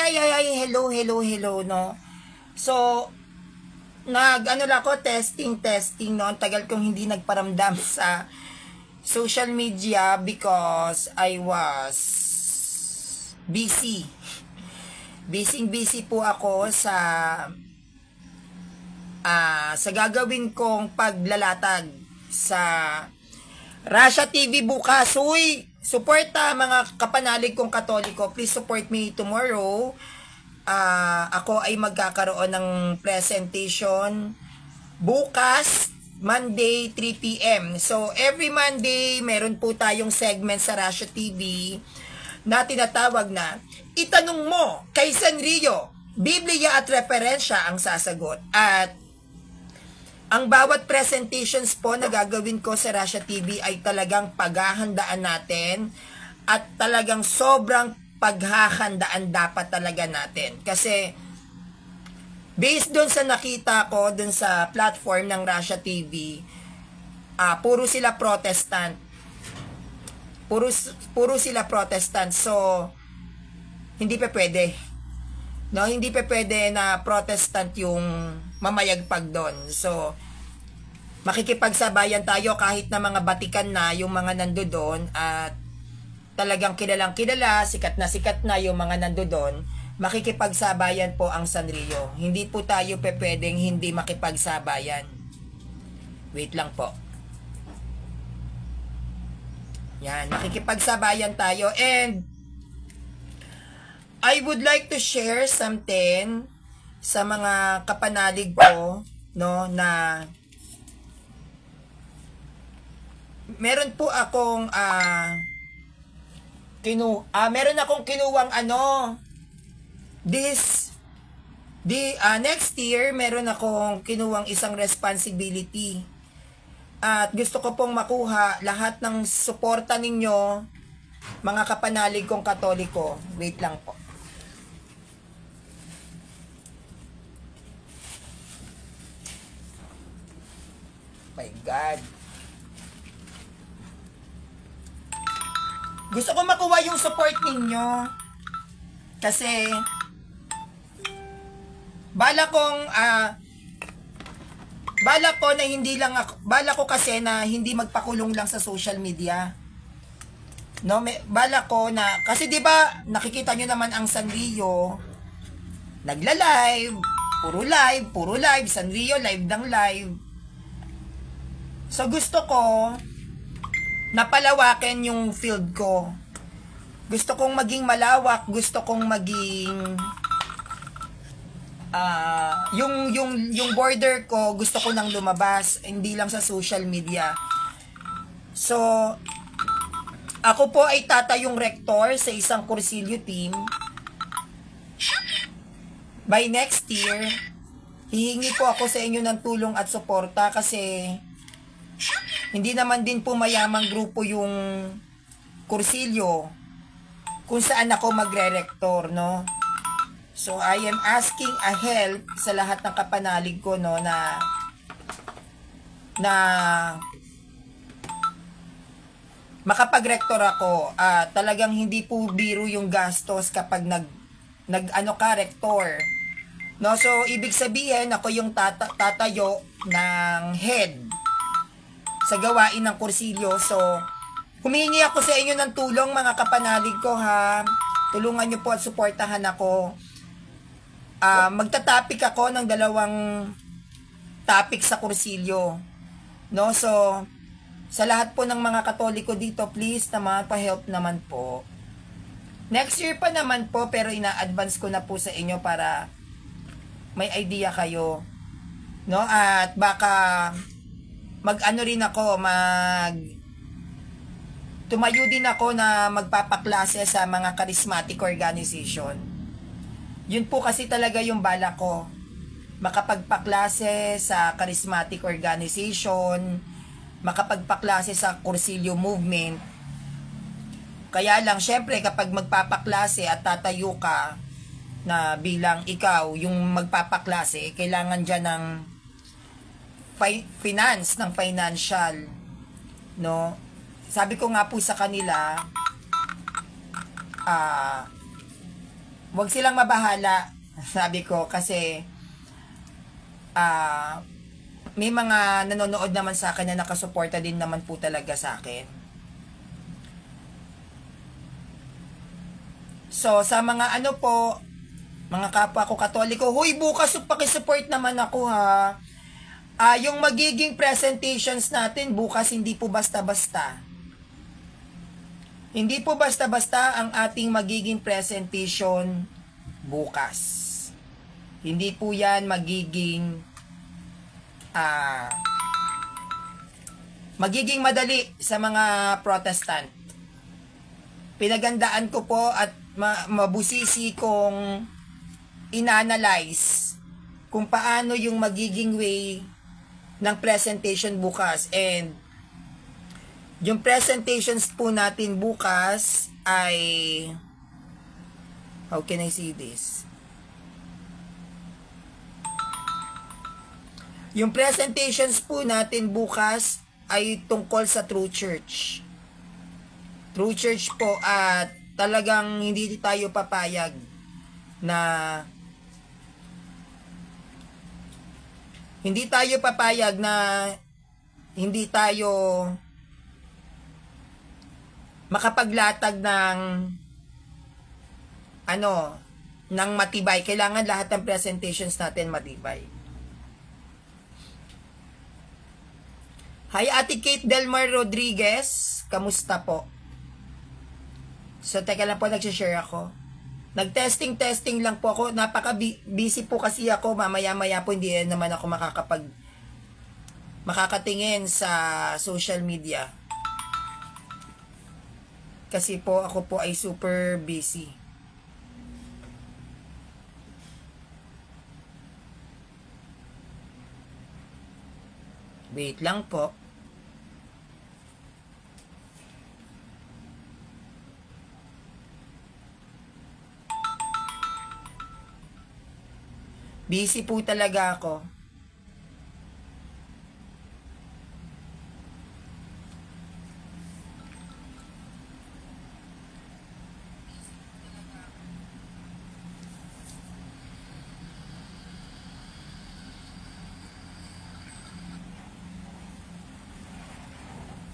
Hello, no? So, ano lang ako, testing, no? Ang tagal kong hindi nagparamdam sa social media because I was busy. Busy po ako sa gagawin kong paglalatag sa Russia TV bukas. Uy, suporta mga kapanalig kong Katoliko. Please support me tomorrow. Ako ay magkakaroon ng presentation bukas, Monday, 3 p.m. So, every Monday, meron po tayong segment sa Russia TV na tinatawag na Itanong Mo kay Sanrio, Biblia at referensya ang sasagot. At ang bawat presentations po na gagawin ko sa Russia TV ay talagang paghahandaan natin at talagang sobrang paghahandaan dapat talaga natin. Kasi based doon sa nakita ko doon sa platform ng Russia TV, puro sila Protestant. Puro sila Protestant. So, hindi pa pwede. No, hindi pa pwede na Protestant yung mamayagpag doon. So, makikipagsabayan tayo kahit na mga Batikan na yung mga nando doon at talagang kilalang kilala, sikat na yung mga nando doon, makikipagsabayan po ang Sanrio. Hindi po tayo pwedeng hindi makipagsabayan. Wait lang po. Yan, makikipagsabayan tayo. And I would like to share something sa mga kapanalig ko, no, na meron po akong meron akong kinuwang next year meron akong kinuwang isang responsibility. At gusto ko pong makuha lahat ng suporta ninyo, mga kapanalig kong Katoliko. Wait lang po. My God. Gusto ko makuha yung support ninyo. Kasi bala ko na hindi lang ako, bala ko kasi na hindi magpakulong lang sa social media. No, bala ko na kasi 'di ba nakikita nyo naman ang Sanrio nagla-live, puro live, Sanrio live ng live. So gusto ko napalawakin yung field ko. Gusto kong maging malawak, gusto kong maging yung border ko, gusto ko nang lumabas, hindi lang sa social media. So, ako po ay tatayong rector sa isang kursilyo team. By next year, hihingi po ako sa inyo ng tulong at suporta kasi hindi naman din po mayamang grupo yung kursilyo kung saan ako magre-rector, no? So, I am asking a help sa lahat ng kapanalig ko, no, na makapag-rector ako. Talagang hindi po biro yung gastos kapag rector. No, so, ibig sabihin, ako yung tatayo ng head sa gawain ng kursilyo. So, humingi ako sa inyo ng tulong, mga kapanalig ko, ha. Tulungan nyo po at suportahan ako. Magta-topic ako ng 2 topic sa kursilyo. No, so, sa lahat po ng mga Katoliko dito, please naman, pa-help naman po. Next year pa naman po, pero ina-advance ko na po sa inyo para may idea kayo. No, at baka rin ako, tumayo din ako na magpapaklase sa mga charismatic organization. Yun po kasi talaga yung bala ko. Makapagpaklase sa charismatic organization, makapagpaklase sa kursilyo movement. Kaya lang, syempre, kapag magpapaklase at tatayo ka na bilang ikaw yung magpapaklase, kailangan dyan ng finance, ng financial, no? Sabi ko nga po sa kanila, wag silang mabahala, sabi ko, kasi may mga nanonood naman sa akin na nakasuporta din naman po talaga sa akin. So, sa mga ano po, mga kapwa ko Katoliko, huy, bukas pakisupport naman ako ha. Yung magiging presentations natin bukas, hindi po basta-basta. Hindi po basta-basta ang ating magiging presentation bukas. Hindi po yan magiging madali sa mga Protestant. Pinagandaan ko po at mabusisi kong inanalyze kung paano yung magiging way ng presentation bukas. And yung presentations po natin bukas ay, how can I say this? Yung presentations po natin bukas ay tungkol sa True Church. True Church po, at talagang hindi tayo papayag na hindi tayo makapaglatag ng ng matibay. Kailangan lahat ng presentations natin matibay. Hi, Ate Kate Delmar Rodriguez. Kamusta po? So, teka lang po, nagsishare ako. Nag-testing lang po ako. Napaka-busy po kasi ako. Mamaya-maya po, hindi naman ako makakatingin sa social media. Kasi po, ako po ay super busy. Wait lang po. Busy po talaga ako.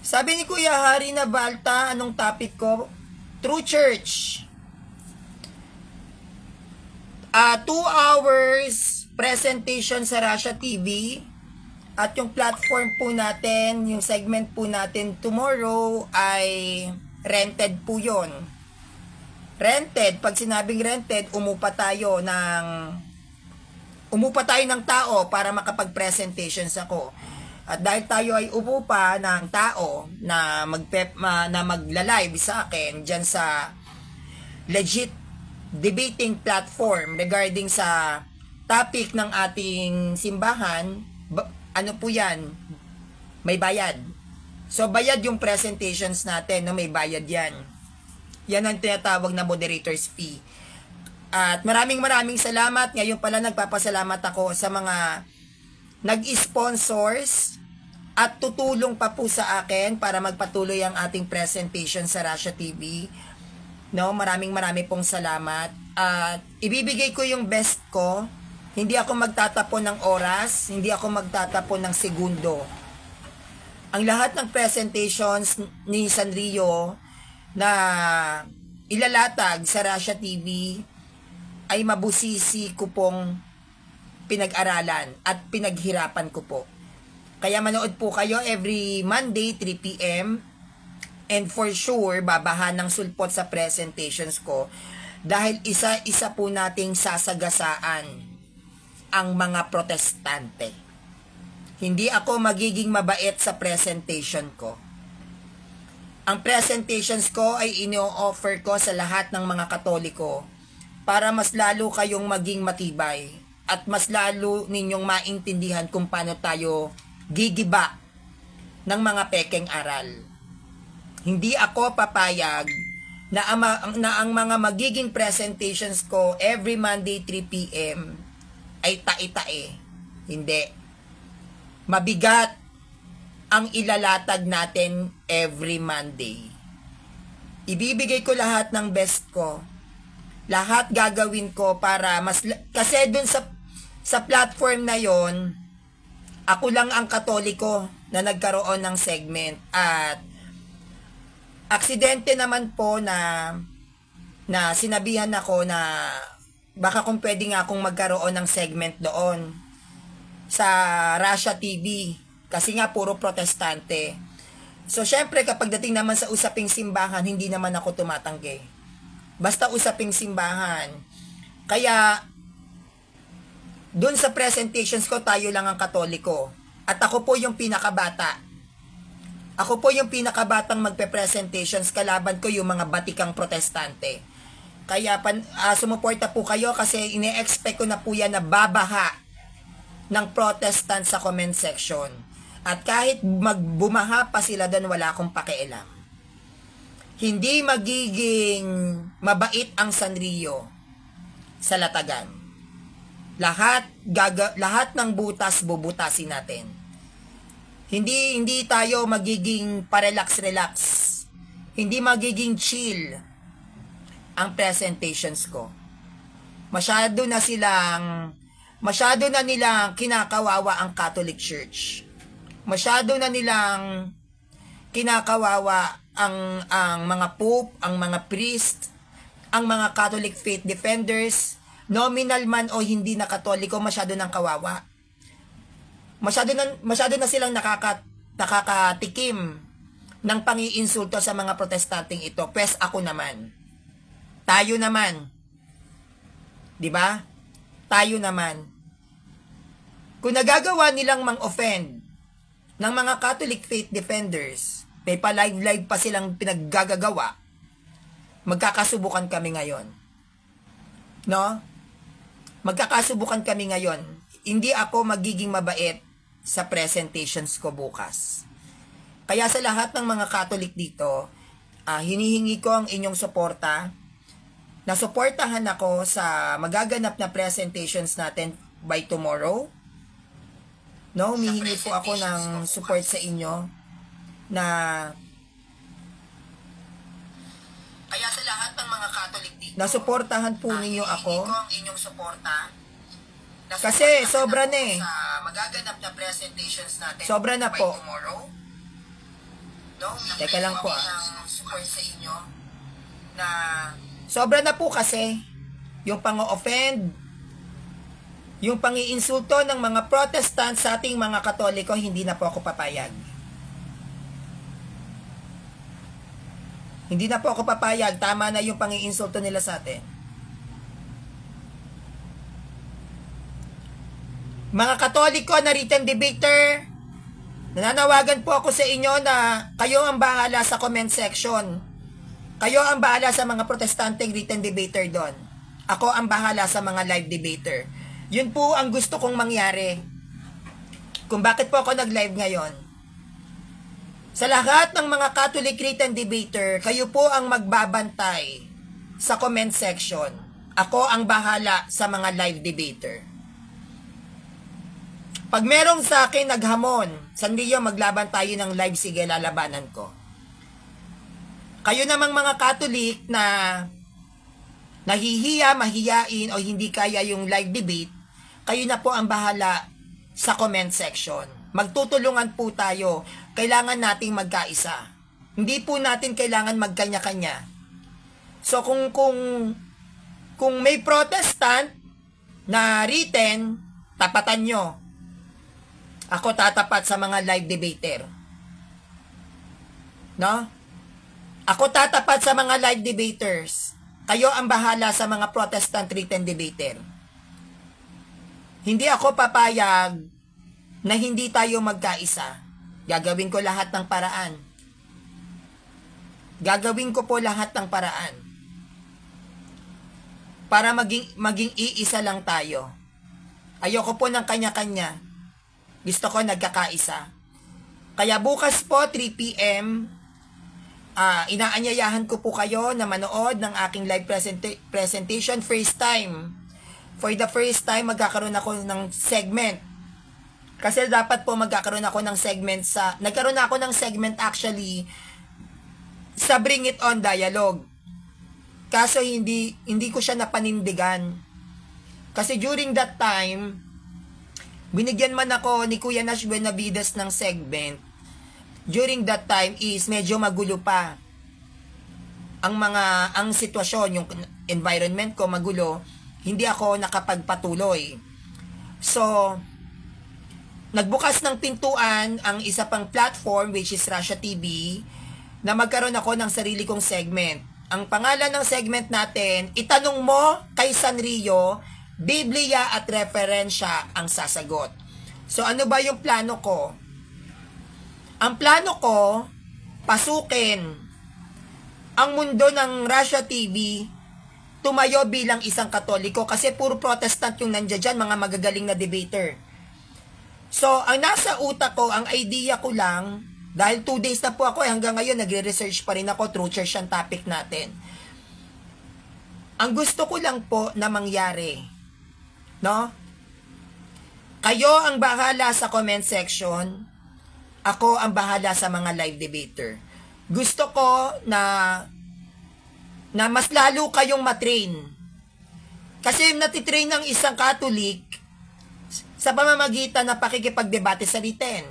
Sabi ni Kuya Hari na Balta, anong topic ko? True Church. 2 hours presentation sa Russia TV. At yung platform po natin, yung segment po natin tomorrow ay rented po yon. Rented, pag sinabing rented, umupa tayo ng tao para makapag-presentations ako. At dahil tayo ay umupa ng tao na magla-live sa akin dyan sa legit debating platform regarding sa topic ng ating simbahan, ano po yan? May bayad. So, bayad yung presentations natin, no? May bayad yan. Yan ang tinatawag na moderator's fee. At maraming salamat. Ngayon pala nagpapasalamat ako sa mga nag-sponsors at tutulong pa po sa akin para magpatuloy ang ating presentation sa Russia TV. No, marami pong salamat. At ibibigay ko yung best ko. Hindi ako magtatapon ng oras, hindi ako magtatapon ng segundo. Ang lahat ng presentations ni Sanrio na ilalatag sa Russia TV ay mabusisi ko pong pinag-aralan at pinaghirapan ko po. Kaya manood po kayo every Monday 3 p.m. And for sure, babahan ng sulpot sa presentations ko dahil isa-isa po nating sasagasaan ang mga protestante. Hindi ako magiging mabait sa presentation ko. Ang presentations ko ay ino-offer ko sa lahat ng mga Katoliko para mas lalo kayong maging matibay at mas lalo ninyong maintindihan kung paano tayo gigiba ng mga pekeng aral. Hindi ako papayag na ang mga magiging presentations ko every Monday 3 p.m. ay tae-tae. Hindi. Mabigat ang ilalatag natin every Monday. Ibibigay ko lahat ng best ko lahat gagawin ko para kasi dun sa platform na yon, ako lang ang Katoliko na nagkaroon ng segment, at aksidente naman po na sinabihan ako na baka kung pwede nga akong magkaroon ng segment doon sa Russia TV, kasi nga puro protestante. So syempre kapag dating naman sa usaping simbahan, hindi naman ako tumatanggi. Basta usaping simbahan. Kaya doon sa presentations ko, tayo lang ang Katoliko. At ako po yung pinakabata. Ako po yung pinakabatang magpe-presentations, kalaban ko yung mga batikang protestante. Kaya sumuporta po kayo kasi ine-expect ko na po yan na babaha ng protestant sa comment section. At kahit bumaha pa sila doon, wala akong pakialam. Hindi magiging mabait ang Sanrio sa Latagan. Lahat ng butas bubutasin natin. Hindi tayo magiging parelax-relax. Hindi magiging chill ang presentations ko. Masyado na nilang kinakawawa ang Catholic Church. Masyado na nilang kinakawawa ang mga pope, ang mga priest, ang mga Catholic faith defenders, nominal man o hindi na Katoliko, masyado nang kawawa. Masyado na silang nakakatikim ng pangiinsulto sa mga protestanteng ito. Pwes ako naman. Tayo naman. 'Di ba? Tayo naman. Kung nagagawa nilang mang-offend ng mga Catholic faith defenders, may pa-live pa silang pinaggagawa, magkakasubukan kami ngayon. No? Magkakasubukan kami ngayon. Hindi ako magiging mabait sa presentations ko bukas. Kaya sa lahat ng mga Catholic dito, hinihingi ko ang inyong suporta. Nasuportahan ako sa magaganap na presentations natin by tomorrow. No, humihingi po ako ng support sa inyo na kaya sa lahat ng mga Catholic dito, nasuportahan po ninyo ako. Ang inyong suporta. Kasi sobra na eh. Sa magaganap na presentations natin. Sobra na po. Tomorrow. No, teka lang po support sa inyo na sobra na po kasi yung pang-offend, yung pangiinsulto ng mga Protestant sa ating mga Katoliko, hindi na po ako papayag. Hindi na po ako papayag. Tama na yung pangiinsulto nila sa atin. Mga Katoliko na written debater, nananawagan po ako sa inyo na kayo ang bahala sa comment section. Kayo ang bahala sa mga protestanteng written debater doon. Ako ang bahala sa mga live debater. Yun po ang gusto kong mangyari. Kung bakit po ako nag-live ngayon. Sa lahat ng mga Catholic written debater, kayo po ang magbabantay sa comment section. Ako ang bahala sa mga live debater. Pag merong sa akin naghamon, Sanrio, maglaban tayo ng live, sige, lalabanan ko. Kayo namang mga Catholic na nahihiya, mahiyain o hindi kaya yung live debate, kayo na po ang bahala sa comment section. Magtutulungan po tayo. Kailangan nating magkaisa. Hindi po natin kailangan magkanya-kanya. So kung may Protestant na written, tapatan nyo. Ako tatapat sa mga live debater. No? Ako tatapat sa mga live debaters. Kayo ang bahala sa mga Protestant written debater. Hindi ako papayag na hindi tayo magkaisa. Gagawin ko lahat ng paraan. Gagawin ko po lahat ng paraan. Para maging iisa lang tayo. Ayoko po ng kanya-kanya. Gusto ko nagkakaisa. Kaya bukas po, 3 p.m., inaanyayahan ko po kayo na manood ng aking live presentation. First time. For the first time, magkakaroon ako ng segment. Kasi dapat po magkakaroon ako ng segment nagkaroon ako ng segment actually sa Bring It On Dialogue. Kaso hindi ko siya napanindigan. Kasi during that time, binigyan man ako ni Kuya Nash Buenavides ng segment. During that time is medyo magulo pa ang sitwasyon, yung environment ko magulo, hindi ako nakapagpatuloy. So, nagbukas ng pintuan ang isa pang platform which is Russia TV na magkaroon ako ng sarili kong segment. Ang pangalan ng segment natin, Itanong Mo kay Sanrio, Biblia at Referensya ang sasagot. So, ano ba yung plano ko? Ang plano ko, pasukin ang mundo ng Russia TV, tumayo bilang isang Katoliko kasi puro Protestant yung nandiyan dyan, mga magagaling na debater. So, ang nasa utak ko, ang idea ko lang, dahil 2 days na po ako, hanggang ngayon nagre-research pa rin ako, true church ang topic natin. Ang gusto ko lang po na mangyari, no? Kayo ang bahala sa comment section, ako ang bahala sa mga live debater. Gusto ko na mas lalo kayong matrain. Kasi natitrain ng isang Catholic sa pamamagitan na pakikipagdebate sa written.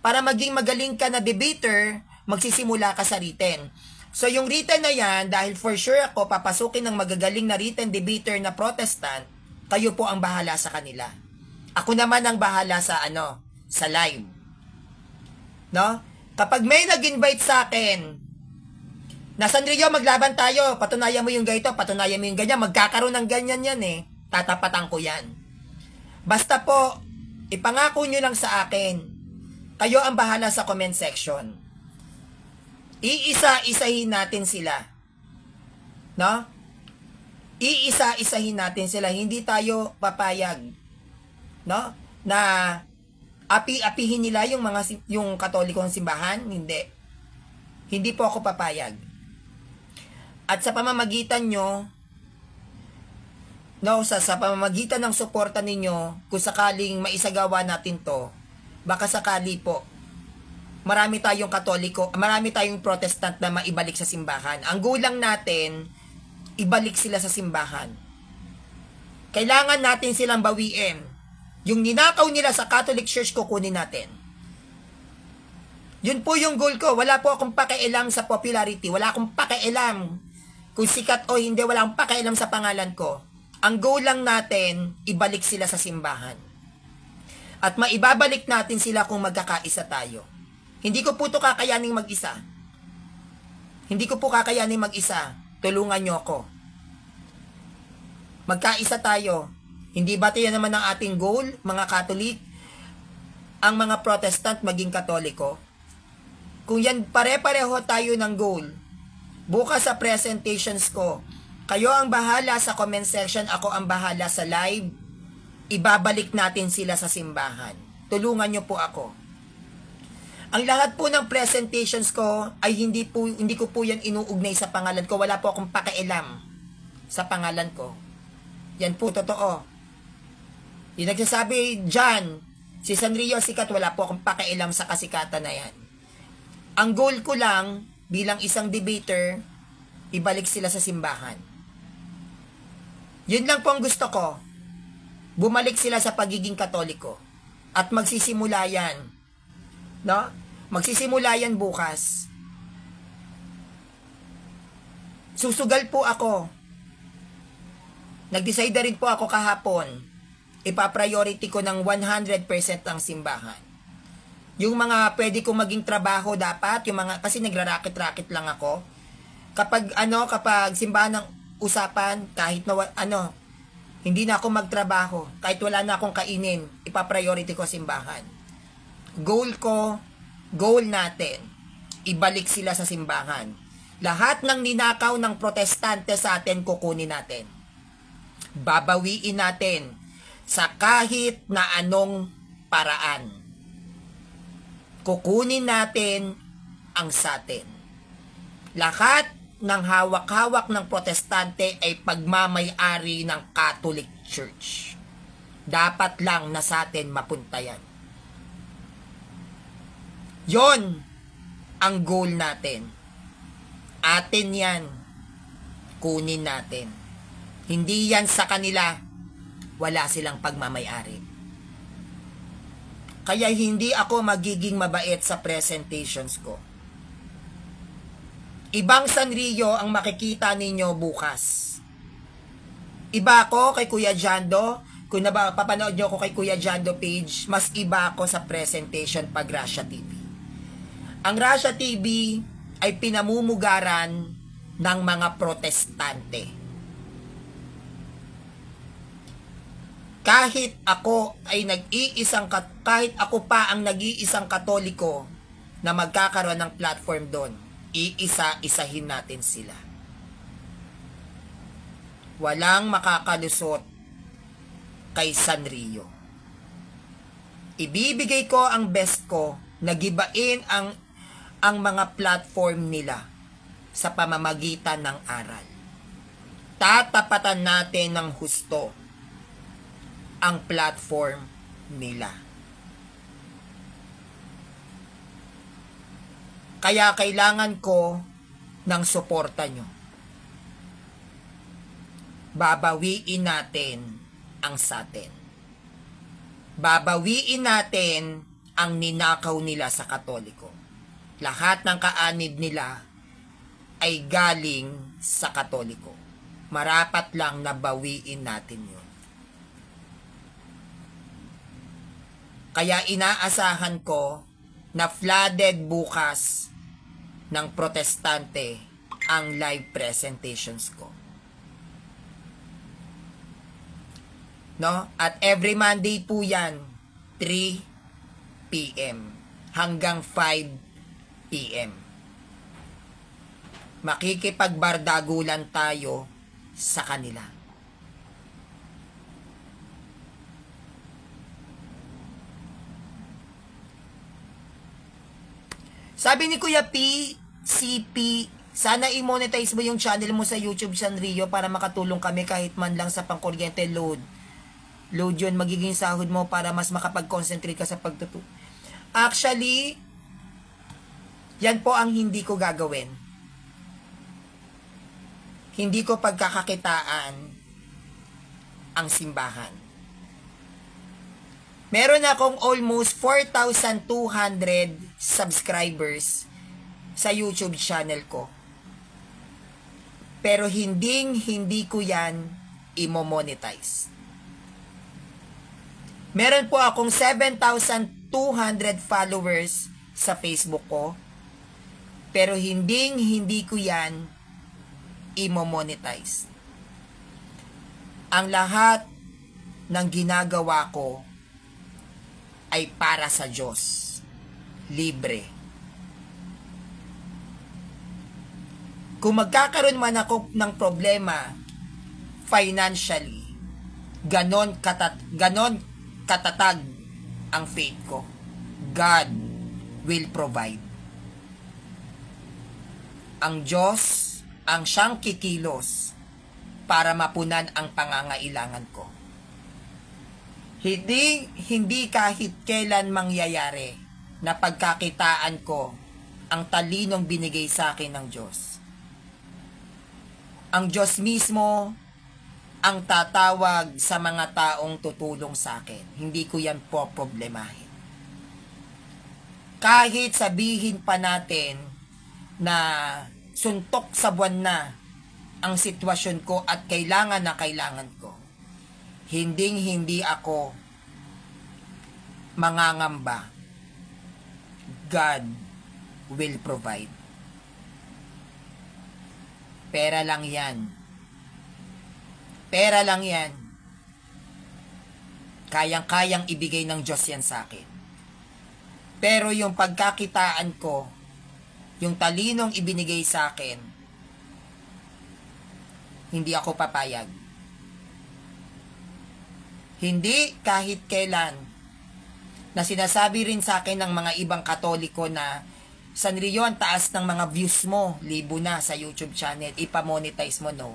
Para maging magaling ka na debater, magsisimula ka sa written. So yung written na yan, dahil for sure ako papasukin ng magagaling na written debater na Protestant, kayo po ang bahala sa kanila. Ako naman ang bahala sa sa live. No? Kapag may nag-invite sa akin, na Sanrio, maglaban tayo, patunayan mo yung ganito, patunayan mo yung ganyan, magkakaroon ng ganyan yan tatapatan ko yan. Basta po, ipangako nyo lang sa akin, kayo ang bahala sa comment section. Iisa-isahin natin sila. No? Iisa-isahin natin sila, hindi tayo papayag. No? Na api-apihin nila yung Katolikong simbahan, hindi po ako papayag. At sa pamamagitan nyo, sa pamamagitan ng suporta ninyo, kung sakaling maisagawa natin to, baka sakali po marami tayong Katoliko, marami tayong Protestant na maibalik sa simbahan. Ang gulang natin, ibalik sila sa simbahan. Kailangan natin silang bawiin. Yung ninakaw nila sa Catholic Church, kukunin natin. Yun po yung goal ko. Wala po akong pakialam sa popularity. Wala akong pakialam kung sikat o hindi. Wala akong pakialam sa pangalan ko. Ang goal lang natin, ibalik sila sa simbahan. At maibabalik natin sila kung magkakaisa tayo. Hindi ko po ito kakayaning mag-isa. Hindi ko po kakayaning mag-isa. Tulungan nyo ako. Magkaisa tayo. Hindi ba ito yan naman ang ating goal, mga Catholic? Ang mga Protestant maging Katoliko? Kung yan pare-pareho tayo ng goal, bukas sa presentations ko, kayo ang bahala sa comment section, ako ang bahala sa live, ibabalik natin sila sa simbahan. Tulungan nyo po ako. Ang lahat po ng presentations ko ay hindi ko po yan inuugnay sa pangalan ko. Wala po akong pakialam sa pangalan ko. Yan po totoo. Yung nagsasabi dyan, si Sanrio sikat, wala po akong pakialam sa kasikatan na yan. Ang goal ko lang, bilang isang debater, ibalik sila sa simbahan. Yun lang po ang gusto ko. Bumalik sila sa pagiging Katoliko. At magsisimula yan. No? Magsisimula yan bukas. Susugal po ako. Nag-decide na rin po ako kahapon. Ipa-priority ko ng 100% ang simbahan. Yung mga pwede kong maging trabaho dapat, yung mga, kasi nagra-racket-racket lang ako. Kapag simbahan ng usapan, kahit na, hindi na ako magtrabaho, kahit wala na akong kainin, ipa-priority ko simbahan. Goal natin, ibalik sila sa simbahan. Lahat ng ninakaw ng Protestante sa atin, kukunin natin. Babawiin natin sa kahit na anong paraan. Kukunin natin ang satin. Lahat ng hawak-hawak ng Protestante ay pagmamay-ari ng Catholic Church. Dapat lang na sa atin mapunta yan. Yon ang goal natin. Atin yan. kunin natin. Hindi yan sa kanila. Wala silang pagmamayari. Kaya hindi ako magiging mabait sa presentations ko. Ibang Sanrio ang makikita ninyo bukas. Iba ako kay Kuya Jando. Kung papanood nyo ako kay Kuya Jando page, mas iba ako sa presentation pag Russia TV. Ang Russia TV ay pinamumugaran ng mga protestante. Kahit ako pa ang nag-iisang Katoliko na magkakaroon ng platform doon, iisa-isahin natin sila. Walang makakalusot kay Sanrio. Ibibigay ko ang best ko na gibain ang mga platform nila sa pamamagitan ng aral. Tatapatan natin ng husto ang platform nila. Kaya kailangan ko ng suporta nyo. Babawiin natin ang satin. Babawiin natin ang ninakaw nila sa Katoliko. Lahat ng kaanib nila ay galing sa Katoliko. Marapat lang na bawiin natin yun. Kaya inaasahan ko na flooded bukas ng protestante ang live presentations ko. No? At every Monday po yan, 3 p.m. hanggang 5 p.m. Makikipagbardagulan tayo sa kanila. Sabi ni Kuya P, CP, sana i-monetize mo yung channel mo sa YouTube, Sanrio, para makatulong kami kahit man lang sa pangkuryente load. Load yun, magiging sahod mo para mas makapag-concentrate ka sa pagtuturo. Actually, yan po ang hindi ko gagawin. Hindi ko pagkakakitaan ang simbahan. Meron akong almost 4,200 subscribers sa YouTube channel ko. Pero hindi ko yan imo-monetize. Meron po akong 7,200 followers sa Facebook ko. Pero hindi ko yan imo-monetize. Ang lahat ng ginagawa ko ay para sa Diyos. Libre. Kung magkakaroon man ako ng problema financially, ganon katatag ang faith ko. God will provide. Ang Diyos ang siyang kikilos para mapunan ang pangangailangan ko. Hindi kahit kailan mangyayari na pagkakitaan ko ang talinong binigay sa akin ng Diyos. Ang Diyos mismo ang tatawag sa mga taong tutulong sa akin. Hindi ko yan po problemahin. Kahit sabihin pa natin na suntok sa buwan na ang sitwasyon ko at kailangan na kailangan ko, hindi ako mangangamba. God will provide. Pera lang yan. Pera lang yan. Kayang-kayang ibigay ng Diyos yan sa akin. Pero yung pagkakitaan ko, yung talinong ibinigay sa akin, hindi ako papayag. Hindi kahit kailan na sinasabi rin sa akin ng mga ibang Katoliko na, Sanrio, ang taas ng mga views mo, 1,000 na sa YouTube channel, ipamonetize mo, no.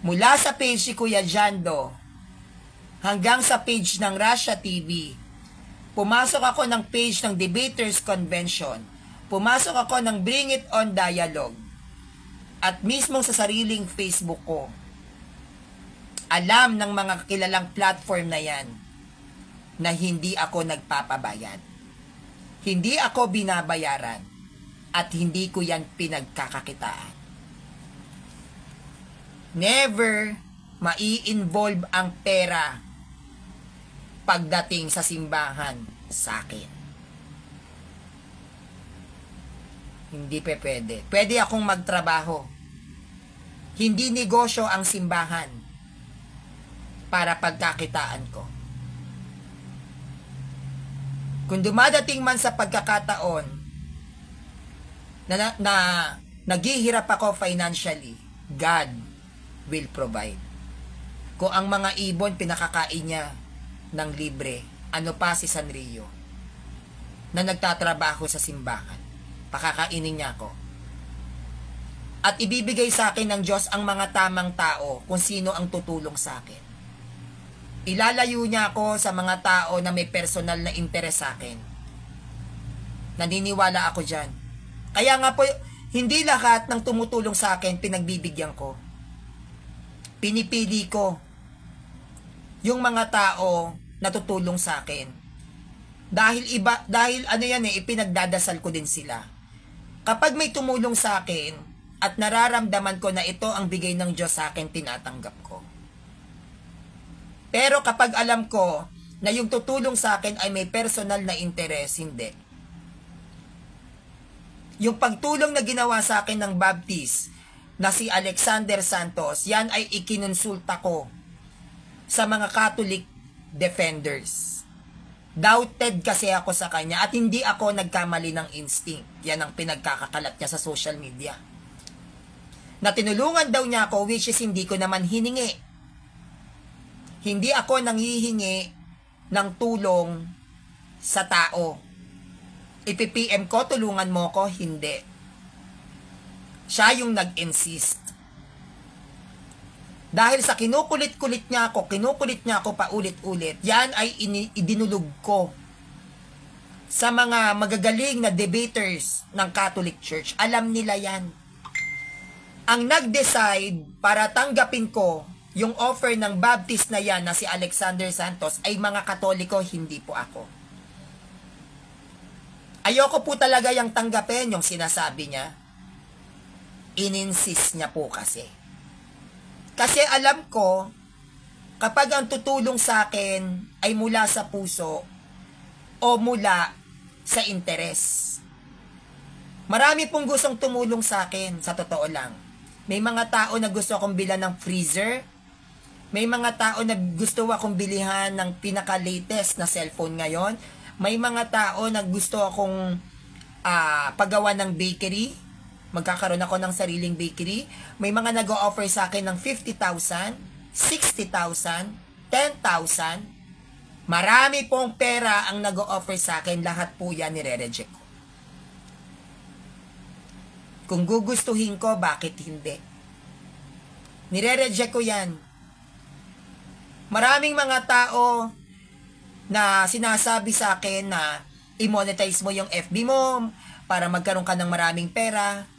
Mula sa page si Kuya Jando hanggang sa page ng Russia TV, pumasok ako ng page ng Debaters Convention, pumasok ako ng Bring It On Dialogue at mismong sa sariling Facebook ko, alam ng mga kilalang platform na yan na hindi ako nagpapabayad. Hindi ako binabayaran at hindi ko yan pinagkakakitaan. Never mai-involve ang pera pagdating sa simbahan sa akin. Hindi pwede. Pwede akong magtrabaho. Hindi negosyo ang simbahan para pagkakitaan ko. Kung dumadating man sa pagkakataon na naghihirap ako financially, God will provide. Kung ang mga ibon pinakakain niya ng libre, ano pa si Sanrio na nagtatrabaho sa simbahan, pakakainin niya ako. At ibibigay sa akin ng Diyos ang mga tamang tao kung sino ang tutulong sa akin. Ilalayo niya ako sa mga tao na may personal na interes sa akin. Naniniwala ako dyan. Kaya nga po, hindi lahat ng tumutulong sa akin pinagbibigyan ko. Pinipili ko yung mga tao na tutulong sa akin. Dahil ano yan ipinagdadasal ko din sila. Kapag may tumulong sa akin at nararamdaman ko na ito ang bigay ng Diyos sa akin, tinatanggap ko. Pero kapag alam ko na yung tutulong sa akin ay may personal na interes, hindi. Yung pagtulong na ginawa sa akin ng Baptist na si Alexander Santos, yan ay ikinonsulta ko sa mga Catholic defenders. Doubted kasi ako sa kanya at hindi ako nagkamali ng instinct. Yan ang pinagkakakalat niya sa social media. Na tinulungan daw niya ako, which is hindi ko naman hiningi. Hindi ako nanghihingi ng tulong sa tao. Ipi-PM ko, tulungan mo ko, hindi. Siya yung nag-insist. Dahil sa kinukulit niya ako paulit-ulit, yan ay idinulog ko sa mga magagaling na debaters ng Catholic Church. Alam nila yan. Ang nag-decide para tanggapin ko yung offer ng Baptist na yan na si Alexander Santos ay mga Katoliko, hindi po ako. Ayoko po talaga yung tanggapin yung sinasabi niya. Ininsist niya po kasi. Kasi alam ko, kapag ang tutulong sa akin ay mula sa puso o mula sa interes. Marami pong gustong tumulong sa akin, sa totoo lang. May mga tao na gusto akong bilan ng freezer. May mga tao na gusto akong bilihan ng pinaka-latest na cellphone ngayon. May mga tao na gusto akong paggawa ng bakery. Magkakaroon ako ng sariling bakery. May mga nag-o-offer sa akin ng 50,000, 60,000, 10,000. Marami pong pera ang nag-o-offer sa akin. Lahat po yan nire-reject ko. Kung gugustuhin ko, bakit hindi? Nire-reject ko yan. Maraming mga tao na sinasabi sa akin na i-monetize mo yung FB mo para magkaroon ka ng maraming pera.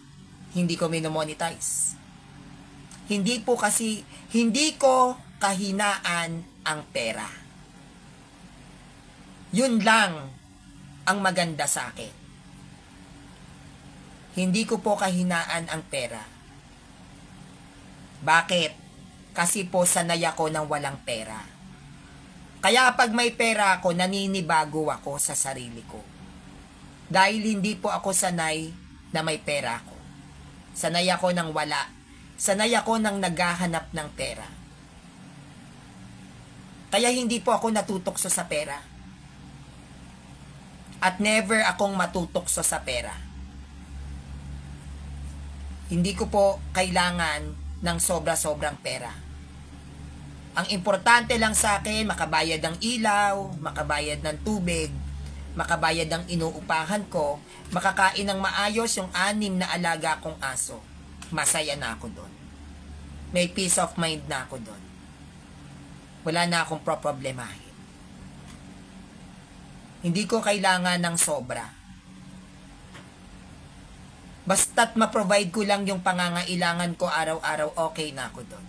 Hindi ko minomonetize. Hindi po kasi, hindi ko kahinaan ang pera. Yun lang ang maganda sa akin. Hindi ko po kahinaan ang pera. Bakit? Kasi po sanay ako ng walang pera. Kaya pag may pera ako, naninibago ako sa sarili ko. Dahil hindi po ako sanay na may pera ako. Sanay ako ng wala. Sanay ako ng naghahanap ng pera. Kaya hindi po ako natutokso sa pera. At never akong matutokso sa pera. Hindi ko po kailangan ng sobra-sobrang pera. Ang importante lang sa akin, makabayad ng ilaw, makabayad ng tubig, makabayad ng inuupahan ko, makakain ng maayos yung 6 na alaga kong aso. Masaya na ako doon. May peace of mind na ako doon. Wala na akong problemahin. Hindi ko kailangan ng sobra. Basta't ma-provide ko lang yung pangangailangan ko araw-araw, okay na ako doon.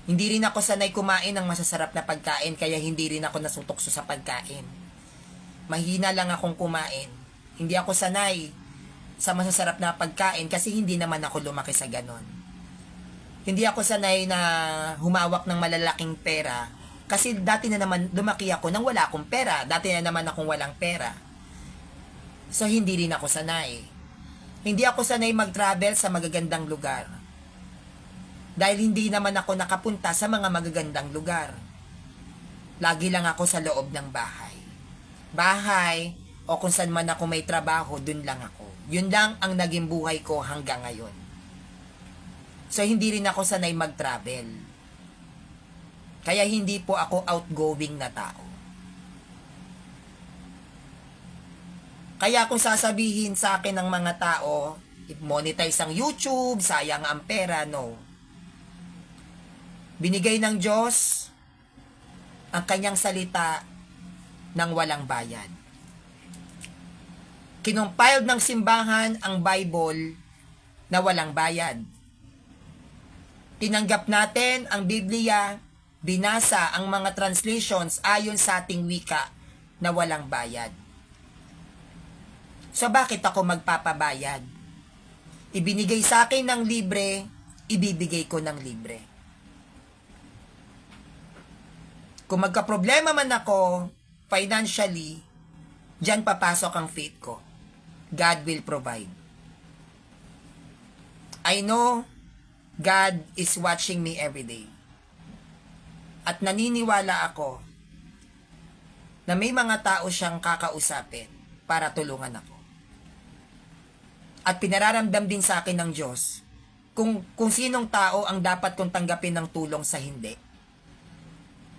Hindi rin ako sanay kumain ng masasarap na pagkain, kaya hindi rin ako nasutokso sa pagkain. Mahina lang akong kumain. Hindi ako sanay sa masasarap na pagkain kasi hindi naman ako lumaki sa ganon. Hindi ako sanay na humawak ng malalaking pera kasi dati na naman lumaki ako nang wala akong pera. Dati na naman akong walang pera. So hindi rin ako sanay. Hindi ako sanay mag-travel sa magagandang lugar. Dahil hindi naman ako nakapunta sa mga magagandang lugar. Lagi lang ako sa loob ng bahay. Bahay o kung saan man ako may trabaho, dun lang ako. Yun lang ang naging buhay ko hanggang ngayon. So hindi rin ako sanay mag-travel. Kaya hindi po ako outgoing na tao. Kaya kung sasabihin sa akin ng mga tao, monetize ang YouTube, sayang ang pera, no. Binigay ng Diyos ang kanyang salita ng walang bayad. Kinumpiled ng simbahan ang Bible na walang bayad. Tinanggap natin ang Biblia, binasa ang mga translations ayon sa ating wika na walang bayad. So bakit ako magpapabayad? Ibinigay sa akin ng libre, ibibigay ko ng libre. Kung magka-problema man ako financially, diyan papasok ang faith ko. God will provide. I know God is watching me every day. At naniniwala ako na may mga tao siyang kakausapin para tulungan ako. At pinararamdam din sa akin ng Diyos kung sinong tao ang dapat kong tanggapin ng tulong sa hindi.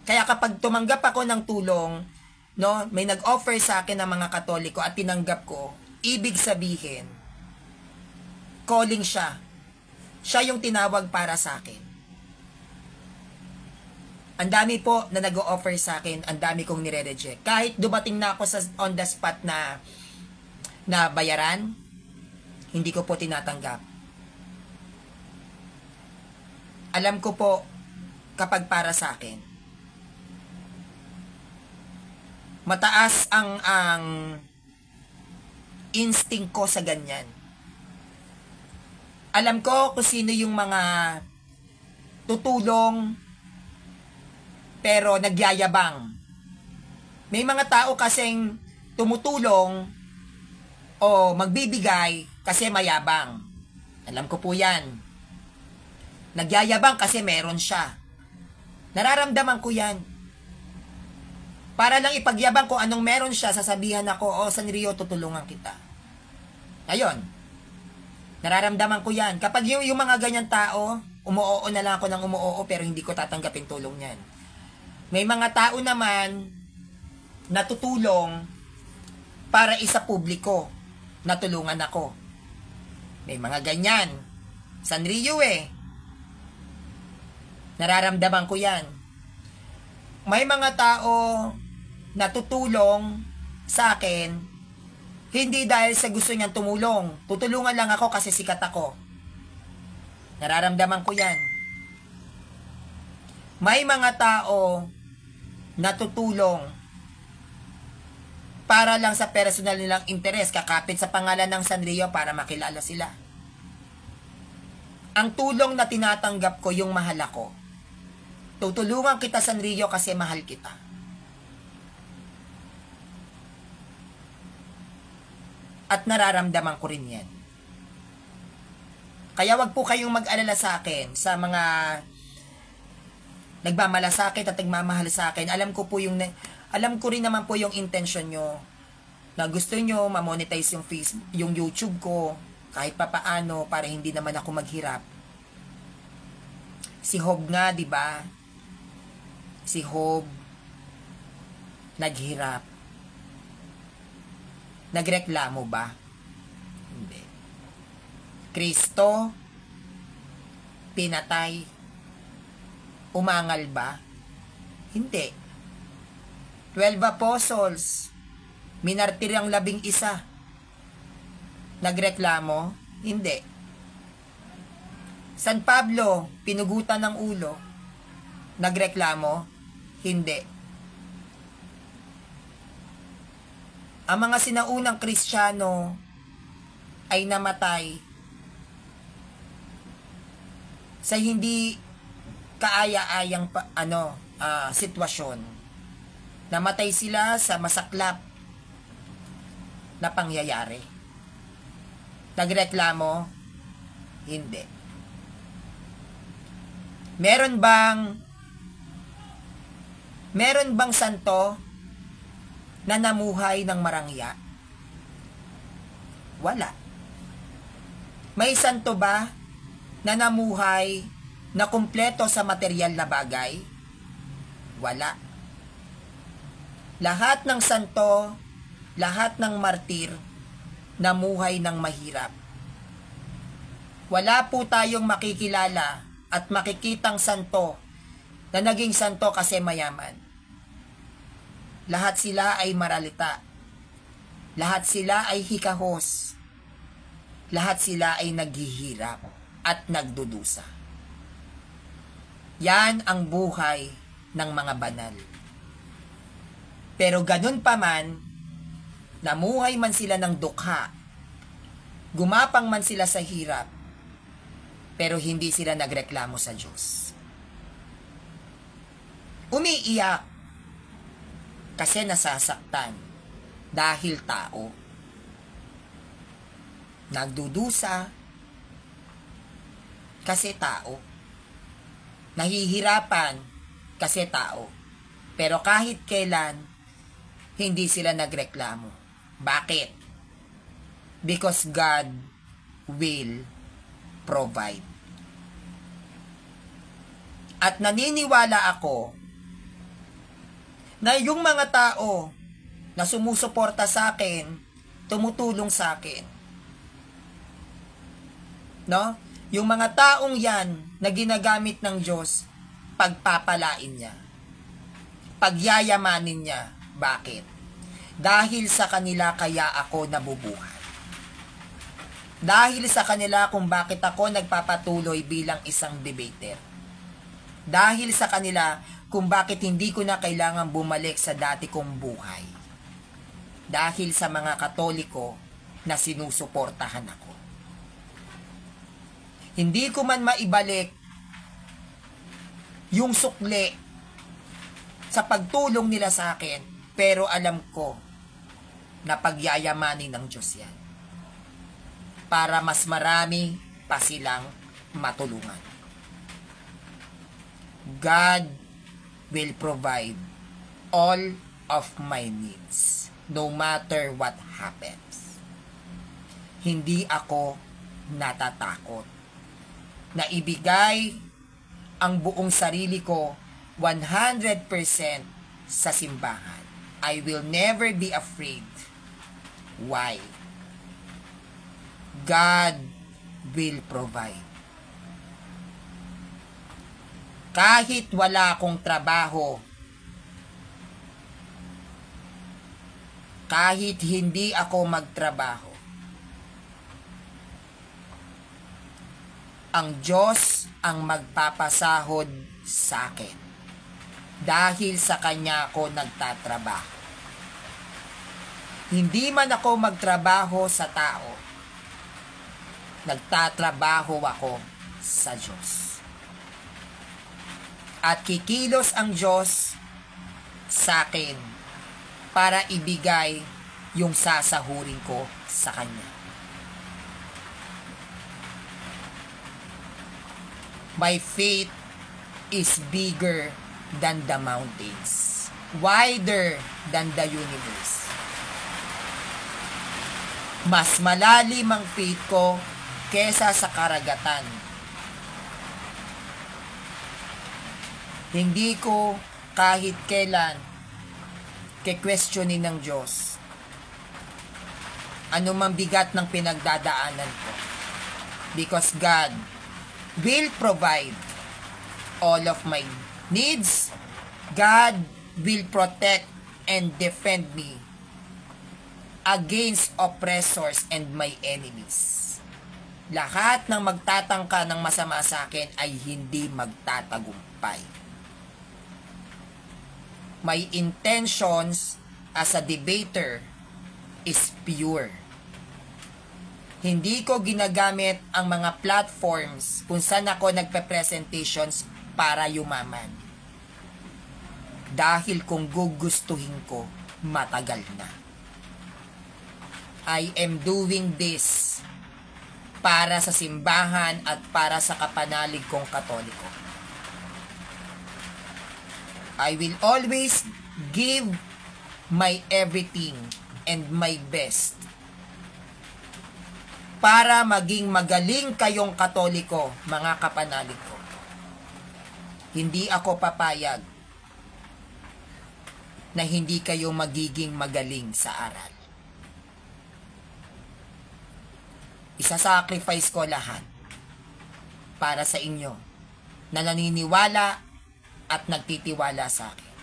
Kaya kapag tumanggap ako ng tulong, no, may nag-offer sa akin ng mga Katoliko at tinanggap ko, ibig sabihin, calling siya. Siya yung tinawag para sa akin. Ang dami po na nag-o-offer sa akin, ang dami kong nire-reject. Kahit dumating na ako sa on the spot na bayaran, hindi ko po tinatanggap. Alam ko po kapag para sa akin. Mataas ang instinct ko sa ganyan. Alam ko kung sino yung mga tutulong pero nagyayabang. May mga tao kasing tumutulong o magbibigay kasi mayabang. Alam ko po yan. Nagyayabang kasi meron siya. Nararamdaman ko yan. Para lang ipagyabang ko anong meron siya, sasabihan ako, Sanrio, tutulungan kita. Ayun. Nararamdaman ko yan. Kapag yung mga ganyan tao, umuoo na lang ako ng umuoo pero hindi ko tatanggapin tulong yan. May mga tao naman na tutulong para isa publiko na tulungan ako. May mga ganyan. Sanrio Nararamdaman ko yan. May mga tao na tutulong sa akin hindi dahil sa gusto niyang tumulong. Tutulungan lang ako kasi sikat ako. Nararamdaman ko yan. May mga tao na tutulong para lang sa personal nilang interes, kakapit sa pangalan ng Sanrio para makilala sila. Ang tulong na tinatanggap ko, yung mahal ako. Tutulungan kita, Sanrio, kasi mahal kita. At nararamdaman ko rin yan. Kaya wag po kayong mag-alala sa akin, sa mga nagmamalasakit at nagmamahal sa akin. Alam ko rin naman po yung intention nyo na gusto nyo ma-monetize yung Facebook, yung YouTube ko kahit papaano para hindi naman ako maghirap. Si Hob nga, di ba? Si Hob naghirap. Nagreklamo ba? Hindi. Kristo pinatay. Umangal ba? Hindi. 12 apostles, minartir ang 11. Nagreklamo? Hindi. San Pablo, pinugutan ng ulo. Nagreklamo? Hindi. Ang mga sinaunang Kristiyano ay namatay sa hindi kaaya-ayang sitwasyon. Namatay sila sa masaklap na pangyayari. Nagreklamo? Hindi. Meron bang santo na namuhay ng marangya? Wala. May santo ba na namuhay na kumpleto sa material na bagay? Wala. Lahat ng santo, lahat ng martir, namuhay ng mahirap. Wala po tayong makikilala at makikitang santo na naging santo kasi mayaman. Lahat sila ay maralita. Lahat sila ay hikahos. Lahat sila ay naghihirap at nagdudusa. Yan ang buhay ng mga banal. Pero ganun pa man, namuhay man sila ng dukha, gumapang man sila sa hirap, pero hindi sila nagreklamo sa Diyos. Umiiyak kasi nasasaktan dahil tao. Nagdudusa kasi tao. Nahihirapan kasi tao. Pero kahit kailan, hindi sila nagreklamo. Bakit? Because God will provide. At naniniwala ako na yung mga tao na sumusuporta sa akin, tumutulong sa akin. No? Yung mga taong yan na ginagamit ng Diyos, pagpapalain niya. Pagyayamanin niya. Bakit? Dahil sa kanila kaya ako nabubuhay. Dahil sa kanila kung bakit ako nagpapatuloy bilang isang debater. Dahil sa kanila kung bakit hindi ko na kailangan bumalik sa dati kong buhay. Dahil sa mga Katoliko na sinusuportahan ako. Hindi ko man maibalik yung sukli sa pagtulong nila sa akin, pero alam ko na pagyayamanin ng Diyos yan para mas marami pa silang matulungan. God will provide all of my needs no matter what happens. Hindi ako natatakot na ibigay ang buong sarili ko 100% sa simbahan. I will never be afraid. Why? God will provide. Kahit wala akong trabaho, kahit hindi ako magtrabaho, ang Diyos ang magpapasahod sa akin. Dahil sa Kanya ako nagtatrabaho. Hindi man ako magtrabaho sa tao. Nagtatrabaho ako sa Diyos. At kikilos ang Diyos sa akin para ibigay yung sasahurin ko sa Kanya. My faith is bigger than the mountains, wider than the universe. Mas malalim ang faith ko kesa sa karagatan. Hindi ko kahit kailan ke-questionin ng Diyos anumang bigat ng pinagdadaanan ko. Because God will provide all of my needs. God will protect and defend me against oppressors and my enemies. Lahat ng magtatangka ng masama sa akin ay hindi magtatagumpay. My intentions as a debater is pure. Hindi ko ginagamit ang mga platforms kung saan ako nagpe-presentations para yumaman. Dahil kung gugustuhin ko, matagal na. I am doing this para sa simbahan at para sa kapanalig kong Katoliko. I will always give my everything and my best para maging magaling kayong Katoliko, mga kapanalig ko. Hindi ako papayag na hindi kayo magiging magaling sa aral. Isa-sacrifice ko lahat para sa inyo na naniniwala at nagtitiwala sa akin.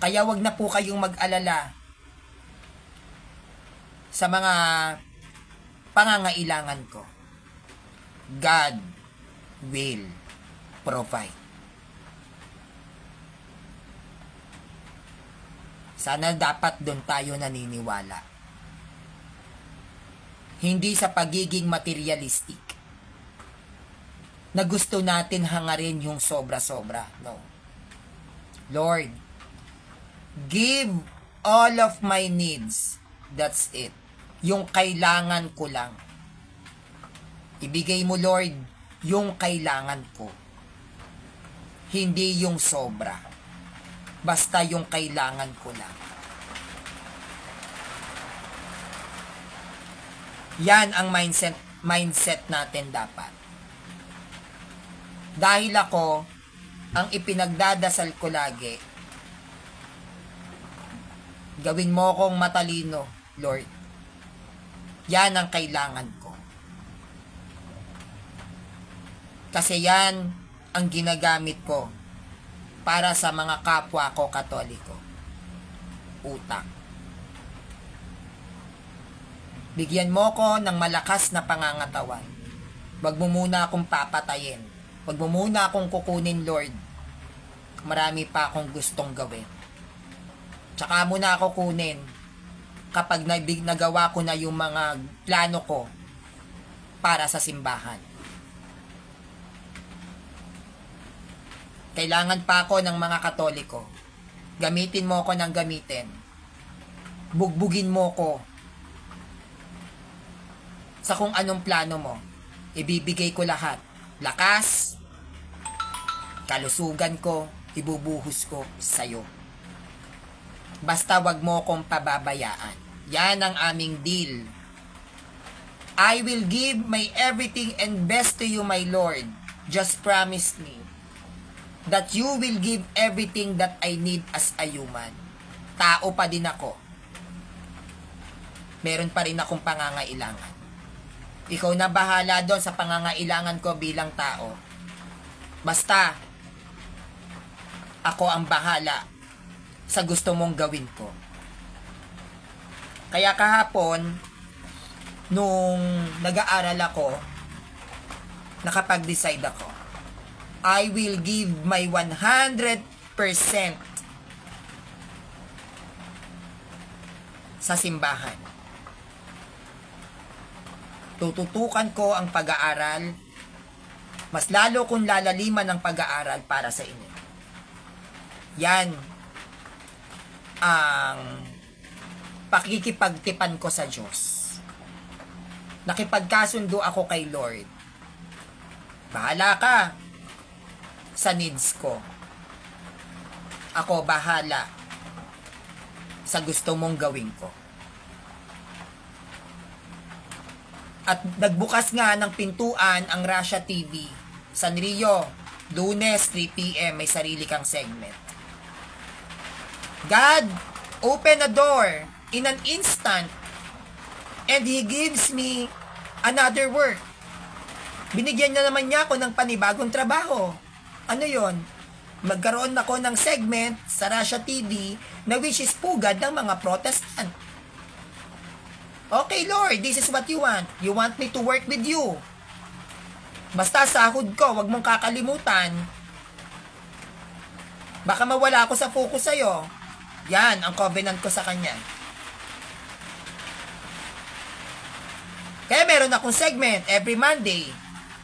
Kaya wag na po kayong mag-alala sa mga pangangailangan ko. God will provide. Sana dapat doon tayo naniniwala. Hindi sa pagiging materialistic na gusto natin hangarin yung sobra-sobra. No. Lord, give all of my needs. That's it. Yung kailangan ko lang. Ibigay mo, Lord, yung kailangan ko. Hindi yung sobra. Basta yung kailangan ko lang. Yan ang mindset natin dapat. Dahil ako, ang ipinagdadasal ko lagi, gawin mo kong matalino, Lord. Yan ang kailangan ko. Kasi yan ang ginagamit ko para sa mga kapwa ko Katoliko. Utak. Bigyan mo ko ng malakas na pangangatawan. Wag mo muna akong papatayin. Wag mo muna akong kukunin, Lord. Marami pa akong gustong gawin. Tsaka mo na ako kunin kapag nagawa ko na yung mga plano ko para sa simbahan. Kailangan pa ako ng mga Katoliko. Gamitin mo ko ng gamitin. Bugbugin mo ko sa kung anong plano mo. Ibibigay ko lahat. Lakas, kalusugan ko, ibubuhos ko sa'yo. Basta wag mo kong pababayaan. Yan ang aming deal. I will give my everything and best to you, my Lord. Just promise me that you will give everything that I need as a human. Tao pa din ako. Meron pa rin akong pangangailangan. Ikaw na bahala doon sa pangangailangan ko bilang tao. Basta, ako ang bahala sa gusto mong gawin ko. Kaya kahapon, nung nag-aaral ako, nakapag-decide ako. I will give my 100% sa simbahan. Tututukan ko ang pag-aaral. Mas lalo kung lalaliman ang pag-aaral para sa inyo. Yan ang pakikipagtipan ko sa Diyos. Nakipagkasundo ako kay Lord. Bahala ka sa needs ko. Ako bahala sa gusto mong gawin ko. At nagbukas nga ng pintuan ang Russia TV. San Rio, Lunes, 3 p.m. may sarili kang segment. God open a door in an instant and He gives me another work. Binigyan na naman niya ako ng panibagong trabaho. Ano yon? Magkaroon ako ng segment sa Russia TV na which is pugad ng mga Protestant. Okay, Lord, this is what you want. You want me to work with you. Basta sahod ko, wag mong kakalimutan. Baka mawala ako sa focus sa'yo. Yan, ang covenant ko sa kanya. Kaya meron akong segment every Monday.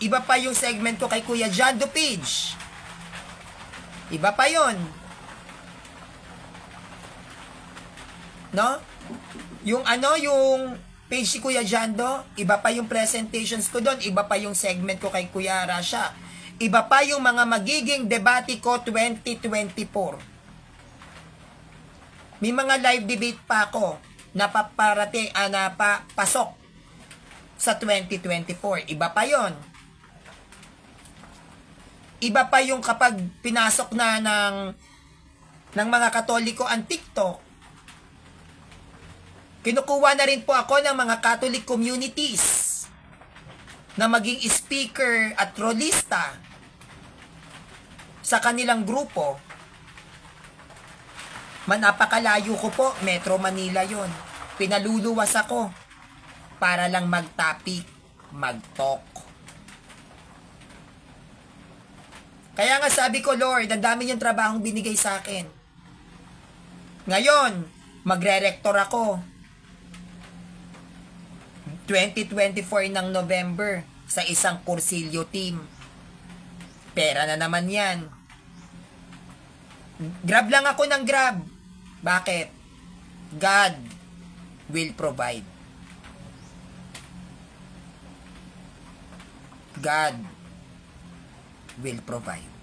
Iba pa yung segment ko kay Kuya John Dupage. Iba pa yon. No? Yung yung page si Kuya Jando, iba pa yung presentations ko doon, iba pa yung segment ko kay Kuya Rasha. Iba pa yung mga magiging debate ko 2024. May mga live debate pa ako na paparating, na pasok sa 2024. Iba pa yon. Iba pa yung kapag pinasok na ng mga Katoliko ang TikTok. Kinukuha na rin po ako ng mga Catholic communities na maging speaker at rolista sa kanilang grupo. Manapakalayo ko po, Metro Manila yon. Pinaluluwas ako para lang mag-topic, mag-talk. Kaya nga sabi ko, Lord, ang dami yung trabahong binigay sa akin. Ngayon, magre-rector ako. 2024 ng November sa isang kursilyo team. Pera na naman yan. Grab lang ako ng grab. Bakit? God will provide. God will provide.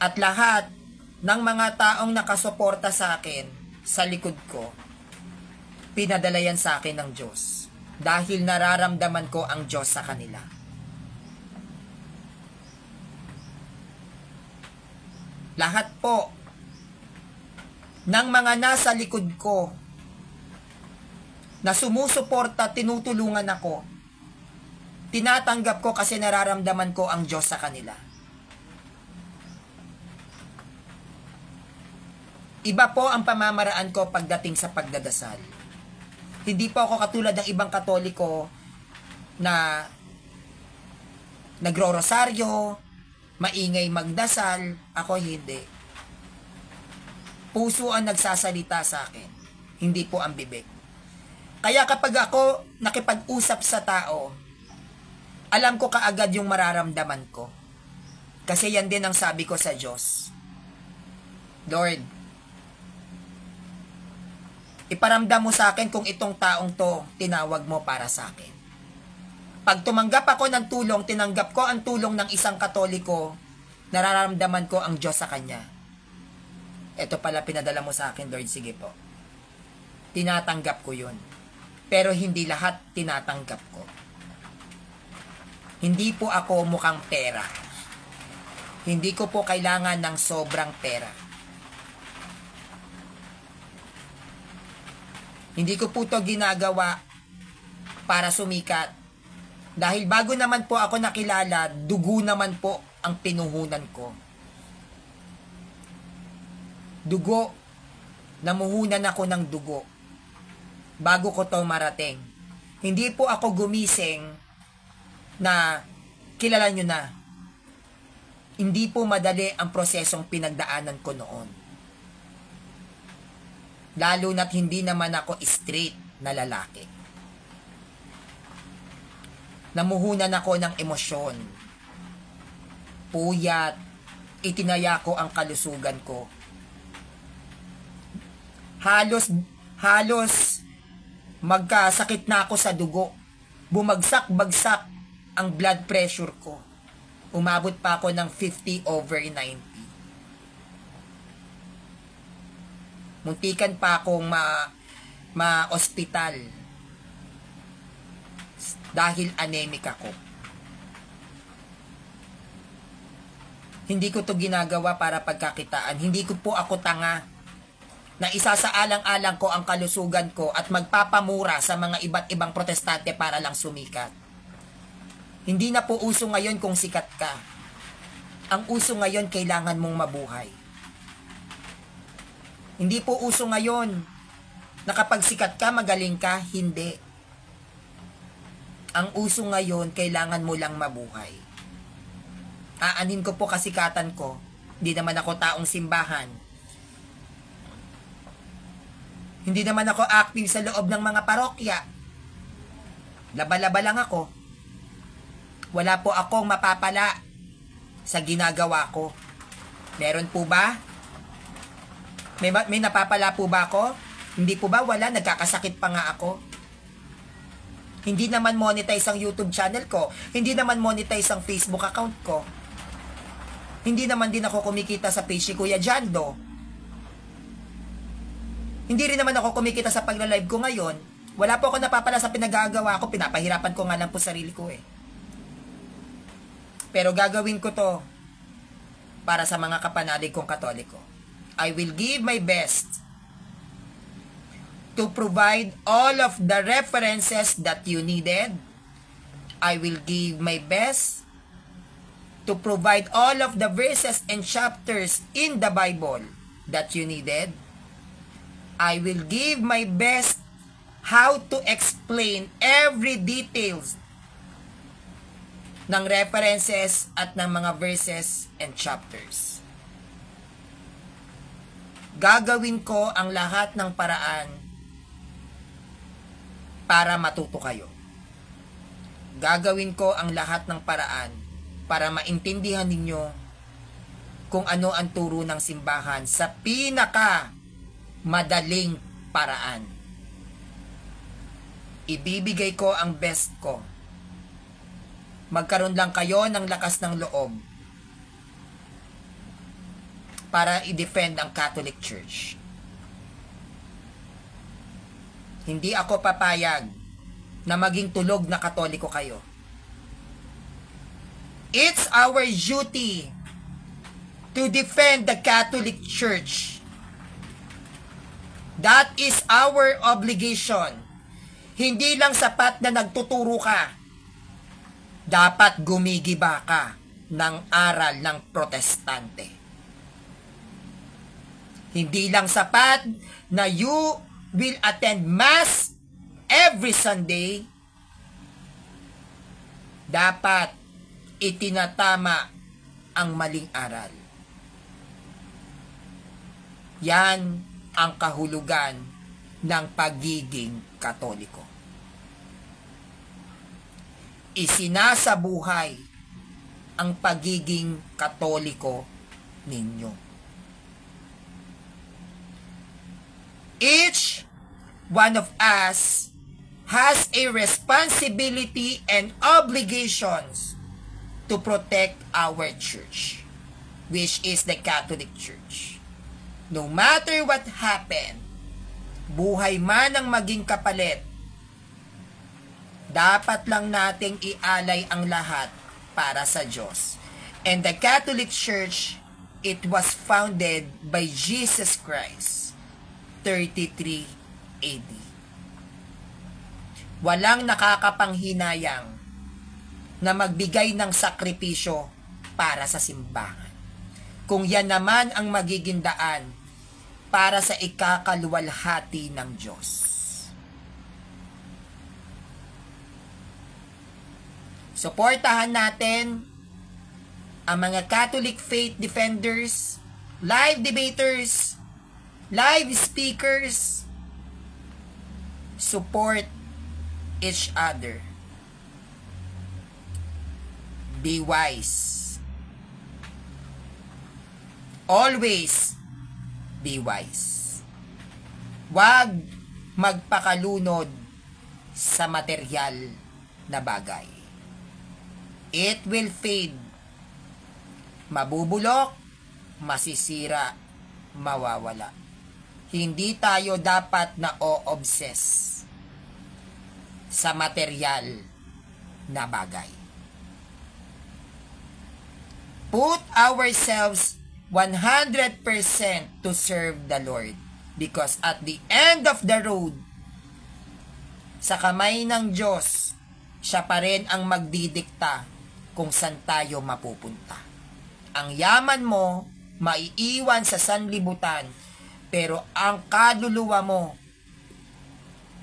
At lahat ng mga taong nakasuporta sa akin, sa likod ko, pinadala yan sa akin ng Diyos. Dahil nararamdaman ko ang Diyos sa kanila. Lahat po ng mga nasa likod ko na sumusuporta, tinutulungan ako, tinatanggap ko kasi nararamdaman ko ang Diyos sa kanila. Iba po ang pamamaraan ko pagdating sa pagdadasal. Hindi po ako katulad ng ibang Katoliko na nagro-rosaryo, maingay magdasal. Ako hindi. Puso ang nagsasalita sa akin, hindi po ang bibig. Kaya kapag ako nakipag-usap sa tao, alam ko kaagad yung mararamdaman ko. Kasi yan din ang sabi ko sa Diyos. Lord, iparamdam mo sa akin kung itong taong to tinawag mo para sa akin. Pag tumanggap ako ng tulong, tinanggap ko ang tulong ng isang Katoliko, nararamdaman ko ang Diyos sa kanya. Ito pala pinadala mo sa akin, Lord, sige po. Tinatanggap ko yun. Pero hindi lahat tinatanggap ko. Hindi po ako mukhang pera. Hindi ko po kailangan ng sobrang pera. Hindi ko po to ginagawa para sumikat. Dahil bago naman po ako nakilala, dugo naman po ang pinuhunan ko. Dugo. Namuhunan ako ng dugo. Bago ko to marating. Hindi po ako gumising na kilala nyo na. Hindi po madali ang prosesong pinagdaanan ko noon. Lalo na't hindi naman ako straight na lalaki. Namuhunan ako ng emosyon. Puyat, itinaya ko ang kalusugan ko. Halos magkasakit na ako sa dugo. Bumagsak-bagsak ang blood pressure ko. Umabot pa ako ng 50/90. Muntikan pa akong ma-hospital dahil anemic ako. Hindi ko to ginagawa para pagkakitaan. Hindi ko po ako tanga na isasaalang-alang ko ang kalusugan ko at magpapamura sa mga iba't ibang protestante para lang sumikat. Hindi na po uso ngayon kung sikat ka. Ang uso ngayon, kailangan mong mabuhay. Hindi po uso ngayon Na kapag sikat ka, magaling ka, hindi. Ang uso ngayon, kailangan mo lang mabuhay. Aanin ko po kasikatan ko. Hindi naman ako taong simbahan. Hindi naman ako active sa loob ng mga parokya. Laba-laba lang ako. Wala po akong mapapala sa ginagawa ko. Meron po ba? May napapala po ba ako? Hindi po ba? Wala. Nagkakasakit pa nga ako. Hindi naman monetize ang YouTube channel ko. Hindi naman monetize ang Facebook account ko. Hindi naman din ako kumikita sa page ni Kuya Jando. Hindi rin naman ako kumikita sa pagla-live ko ngayon. Wala po ako napapala sa pinagagawa ko. Pinapahirapan ko nga lang po sarili ko eh. Pero gagawin ko to para sa mga kapanalig kong Katoliko. I will give my best to provide all of the references that you needed. I will give my best to provide all of the verses and chapters in the Bible that you needed. I will give my best how to explain every details ng references at ng mga verses and chapters. Gagawin ko ang lahat ng paraan para matuto kayo. Gagawin ko ang lahat ng paraan para maintindihan ninyo kung ano ang turo ng simbahan sa pinaka madaling paraan. Ibibigay ko ang best ko. Magkaroon lang kayo ng lakas ng loob para i-defend ang Catholic Church. Hindi ako papayag na maging tulog na Katoliko kayo. It's our duty to defend the Catholic Church. That is our obligation. Hindi lang sapat na nagtuturo ka. Dapat gumigiba ka ng aral ng Protestante. Hindi lang sapat na you will attend Mass every Sunday. Dapat itinatama ang maling aral. Yan ang kahulugan ng pagiging Katoliko. Isinasabuhay ang pagiging Katoliko ninyo. Each one of us has a responsibility and obligations to protect our church, which is the Catholic Church. No matter what happened, buhay man ang maging kapalit, dapat lang nating ialay ang lahat para sa Diyos. And the Catholic Church, it was founded by Jesus Christ, 33 AD. Walang nakakapanghinayang na magbigay ng sakripisyo para sa simbahan. Kung yan naman ang magiging daan para sa ikakaluwalhati ng Diyos. Suportahan natin ang mga Catholic faith defenders, live debaters, live speakers. Support each other. Be wise. Always be wise. Huwag magpakalunod sa material na bagay. It will fade. Mabubulok, masisira, mawawala. Hindi tayo dapat na o-obsess sa material na bagay. Put ourselves 100% to serve the Lord, because at the end of the road, sa kamay ng Diyos, siya pa rin ang magdidikta kung saan tayo mapupunta. Ang yaman mo, maiiwan sa sanlibutan, pero ang kaluluwa mo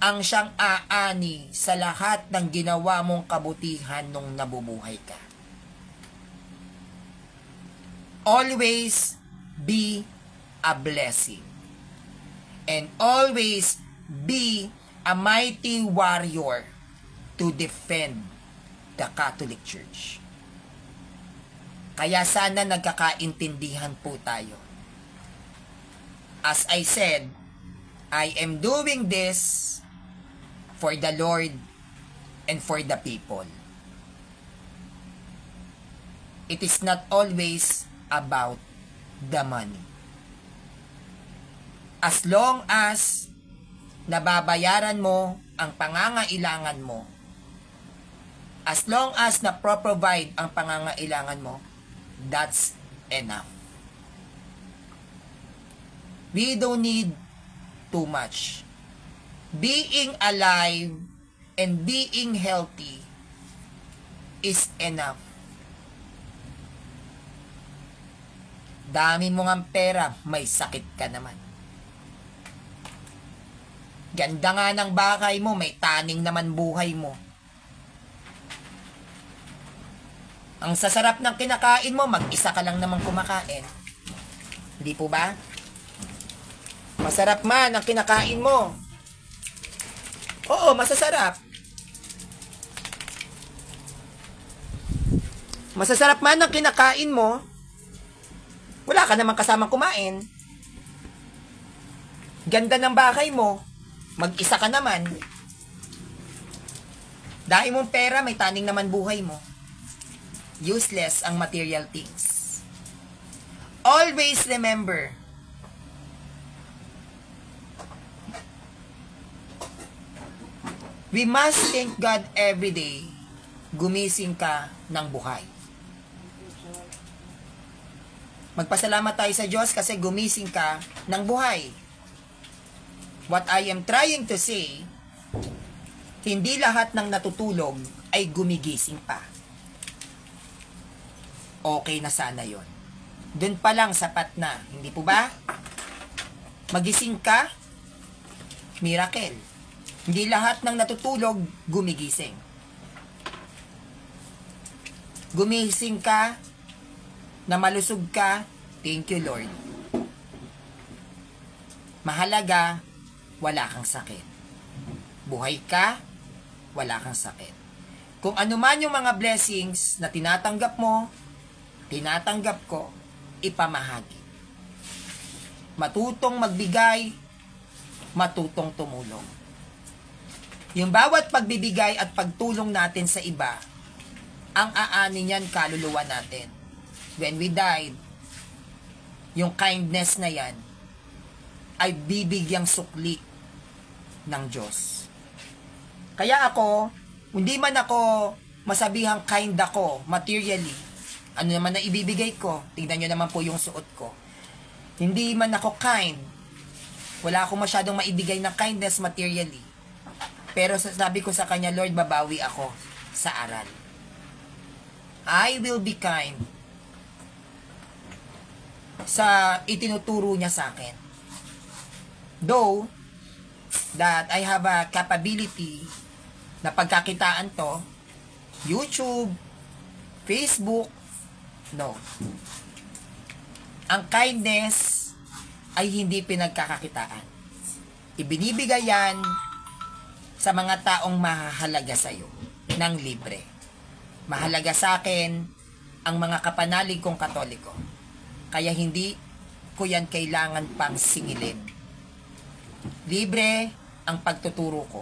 ang siyang aani sa lahat ng ginawa mong kabutihan nung nabubuhay ka. Always be a blessing. And always be a mighty warrior to defend the Catholic Church. Kaya sana nagkakaintindihan po tayo. As I said, I am doing this for the Lord and for the people. It is not always about the money. As long as nababayaran mo ang pangangailangan mo, as long as na-provide ang pangangailangan mo, that's enough. We don't need too much. Being alive and being healthy is enough. Dami mo ng pera, may sakit ka naman. Ganda nga ng bahay mo, may taning naman buhay mo. Ang sasarap ng kinakain mo, mag-isa ka lang naman kumakain. Hindi po ba? Masarap man ang kinakain mo. Oo, masasarap. Masasarap man ang kinakain mo, wala ka naman kasamang kumain. Ganda ng bahay mo, mag-isa ka naman. Dahil mong pera, may taning naman buhay mo. Useless ang material things. Always remember, we must thank God every day. Gumising ka ng buhay. Magpasalamat tayo sa Diyos kasi gumising ka ng buhay. What I am trying to say, hindi lahat ng natutulog ay gumigising pa. Okay na sana yon. Doon pa lang sapat na, hindi po ba? Magising ka, miracle. Hindi lahat ng natutulog gumigising. Gumising ka, na malusog ka, thank you Lord. Mahalaga, wala kang sakit. Buhay ka, wala kang sakit. Kung ano man yung mga blessings na tinatanggap mo, tinatanggap ko, ipamahagi. Matutong magbigay, matutong tumulong. Yung bawat pagbibigay at pagtulong natin sa iba, ang aani niyan kaluluwa natin. When we died, yung kindness na yan ay bibigyang sukli ng Diyos. Kaya ako, hindi man ako masabihang kind ako materially. Ano naman na ibibigay ko? Tingnan nyo naman po yung suot ko. Hindi man ako kind. Wala akong masyadong maibigay ng kindness materially. Pero sabi ko sa kanya, Lord, babawi ako sa aral. I will be kind sa itinuturo niya sa akin. Though, that I have a capability na pagkakitaan to, YouTube, Facebook, no. Ang kindness ay hindi pinagkakakitaan. Ibinibigay yan sa mga taong mahalaga sa'yo ng libre. Mahalaga sa akin ang mga kapanalig kong Katoliko. Kaya hindi ko yan kailangan pang singilin. Libre ang pagtuturo ko.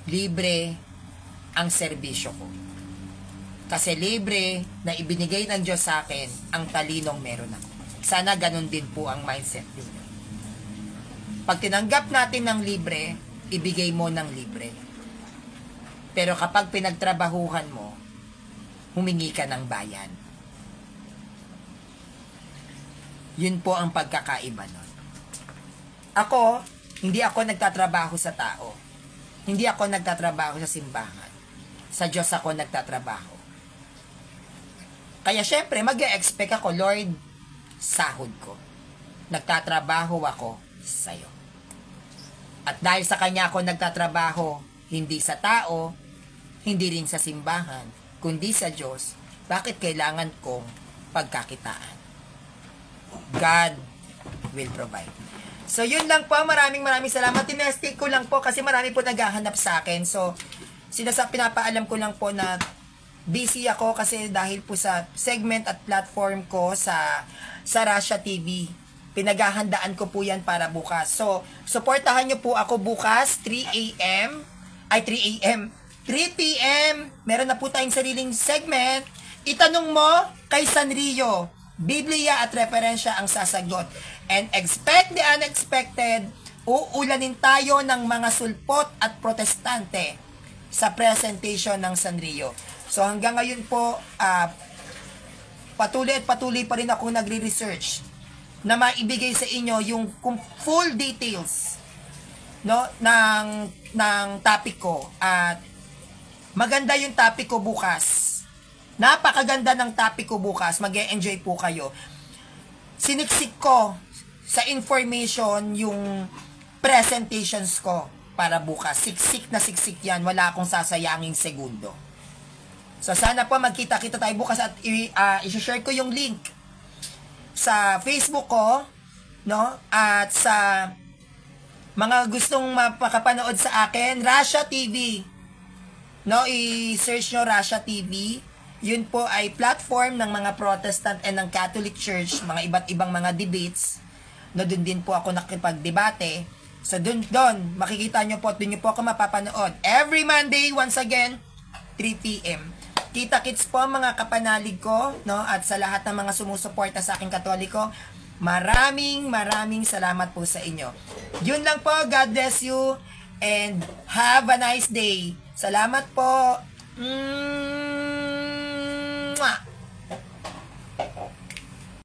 Libre ang serbisyo ko. Kasi libre na ibinigay ng Diyos sa akin ang talinong meron ako. Sana ganun din po ang mindset ninyo. Pag tinanggap natin ng libre, ibigay mo ng libre. Pero kapag pinagtrabahuhan mo, humingi ka ng bayan. Yun po ang pagkakaiba nun. Ako, hindi ako nagtatrabaho sa tao. Hindi ako nagtatrabaho sa simbahan. Sa Diyos ako nagtatrabaho. Kaya syempre, mag-e-expect ako, Lord, sahod ko. Nagtatrabaho ako sa'yo. At dahil sa kanya ako nagtatrabaho, hindi sa tao, hindi rin sa simbahan, kundi sa Diyos, bakit kailangan kong pagkakitaan? God will provide. So, yun lang po. Maraming salamat. Tinestik ko lang po kasi marami po naghahanap sa akin. So, pinapaalam ko lang po na busy ako kasi dahil po sa segment at platform ko sa Russia TV. Pinaghahandaan ko po yan para bukas. So, supportahan nyo po ako bukas, 3 p.m. Meron na po tayong sariling segment. Itanong mo kay Sanrio. Biblia at referensya ang sasagot. And expect the unexpected. Uulanin tayo ng mga sulpot at protestante sa presentation ng Sanrio. So hanggang ngayon po, patuloy pa rin ako nagre-research na maibigay sa inyo yung full details, no, ng topic ko. At maganda yung topic ko bukas. Napakaganda ng topic ko bukas. Mag-e-enjoy po kayo. Siniksik ko sa information yung presentations ko para bukas. Siksik na siksik yan. Wala akong sasayanging segundo. So sana po magkita-kita tayo bukas at i-share ko yung link sa Facebook ko, no? At sa mga gustong mapakapanood sa akin, Russia TV. No, i-search nyo Russia TV. Yun po ay platform ng mga Protestant and ng Catholic Church, mga iba't ibang mga debates. No, doon din po ako nakipagdebate. So, doon, makikita nyo po, doon nyo po ako mapapanood. Every Monday, once again, 3 p.m. Kita-kits po mga kapanalig ko, no, at sa lahat ng mga sumusuporta sa aking Katoliko, maraming salamat po sa inyo. Yun lang po, God bless you, and have a nice day. Salamat po.